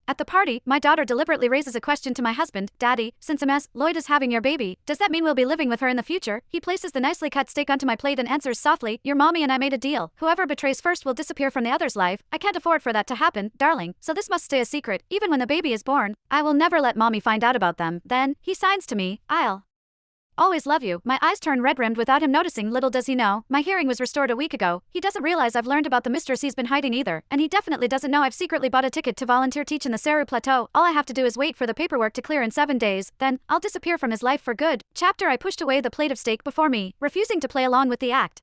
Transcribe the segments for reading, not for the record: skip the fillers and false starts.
At the party, my daughter deliberately raises a question to my husband. Daddy, since Ms. Lloyd is having your baby, does that mean we'll be living with her in the future? He places the nicely cut steak onto my plate and answers softly, your mommy and I made a deal. Whoever betrays first will disappear from the other's life. I can't afford for that to happen, darling, so this must stay a secret, even when the baby is born. I will never let mommy find out about them. Then, he signs to me, I'll always love you. My eyes turn red-rimmed without him noticing. Little does he know, my hearing was restored a week ago. He doesn't realize I've learned about the mistress he's been hiding either. And he definitely doesn't know I've secretly bought a ticket to volunteer teach in the Seru Plateau. All I have to do is wait for the paperwork to clear in 7 days. Then, I'll disappear from his life for good. Chapter I pushed away the plate of steak before me, refusing to play along with the act.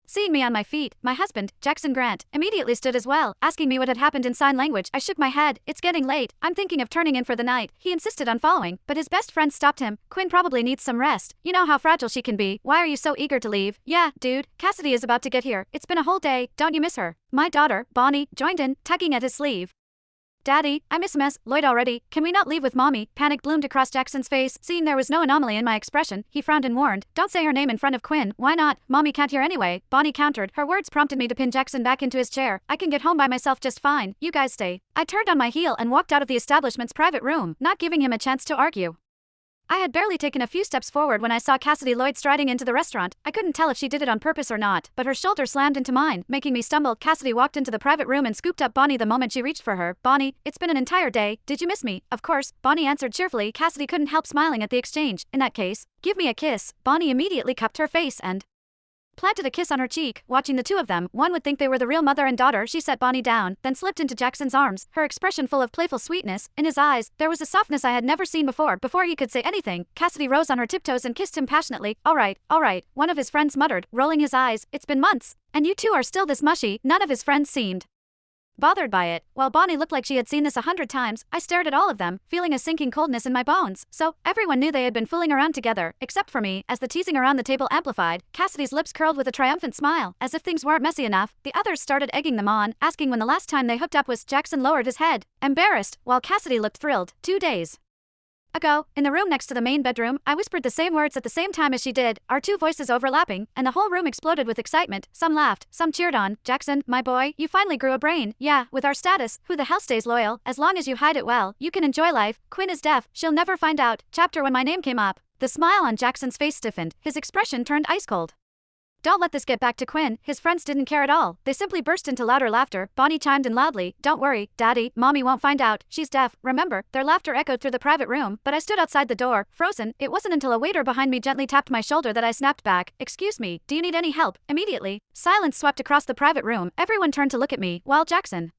Seeing me on my feet, my husband, Jackson Grant, immediately stood as well, asking me what had happened in sign language. I shook my head. It's getting late. I'm thinking of turning in for the night. He insisted on following, but his best friend stopped him. Quinn probably needs some rest. You know how fragile she can be. Why are you so eager to leave? Yeah, dude, Cassidy is about to get here. It's been a whole day. Don't you miss her? My daughter, Bonnie, joined in, tugging at his sleeve. Daddy, I miss Ms. Lloyd already. Can we not leave with mommy? Panic bloomed across Jackson's face. Seeing there was no anomaly in my expression, he frowned and warned, don't say her name in front of Quinn. Why not? Mommy can't hear anyway. Bonnie countered. Her words prompted me to pin Jackson back into his chair. I can get home by myself just fine. You guys stay. I turned on my heel and walked out of the establishment's private room, not giving him a chance to argue. I had barely taken a few steps forward when I saw Cassidy Lloyd striding into the restaurant. I couldn't tell if she did it on purpose or not, but her shoulder slammed into mine, making me stumble. Cassidy walked into the private room and scooped up Bonnie the moment she reached for her. Bonnie, it's been an entire day. Did you miss me? Of course, Bonnie answered cheerfully. Cassidy couldn't help smiling at the exchange. In that case, give me a kiss. Bonnie immediately cupped her face and planted a kiss on her cheek. Watching the two of them, one would think they were the real mother and daughter. She set Bonnie down, then slipped into Jackson's arms, her expression full of playful sweetness. In his eyes, there was a softness I had never seen before. Before he could say anything, Cassidy rose on her tiptoes and kissed him passionately. All right, one of his friends muttered, rolling his eyes. It's been months, and you two are still this mushy. None of his friends seemed bothered by it. While Bonnie looked like she had seen this 100 times, I stared at all of them, feeling a sinking coldness in my bones. So, everyone knew they had been fooling around together, except for me. As the teasing around the table amplified, Cassidy's lips curled with a triumphant smile. As if things weren't messy enough, the others started egging them on, asking when the last time they hooked up was. Jackson lowered his head, embarrassed, while Cassidy looked thrilled. 2 days ago, in the room next to the main bedroom, I whispered the same words at the same time as she did, our two voices overlapping, and the whole room exploded with excitement. Some laughed, some cheered on. Jackson, my boy, you finally grew a brain. Yeah, with our status, who the hell stays loyal? As long as you hide it well, you can enjoy life. Quinn is deaf, she'll never find out. Chapter when my name came up, the smile on Jackson's face stiffened, his expression turned ice cold. Don't let this get back to Quinn. His friends didn't care at all. They simply burst into louder laughter. Bonnie chimed in loudly. Don't worry, Daddy, Mommy won't find out. She's deaf. Remember, their laughter echoed through the private room, but I stood outside the door, frozen. It wasn't until a waiter behind me gently tapped my shoulder that I snapped back. Excuse me, do you need any help? Immediately, silence swept across the private room. Everyone turned to look at me, while Jackson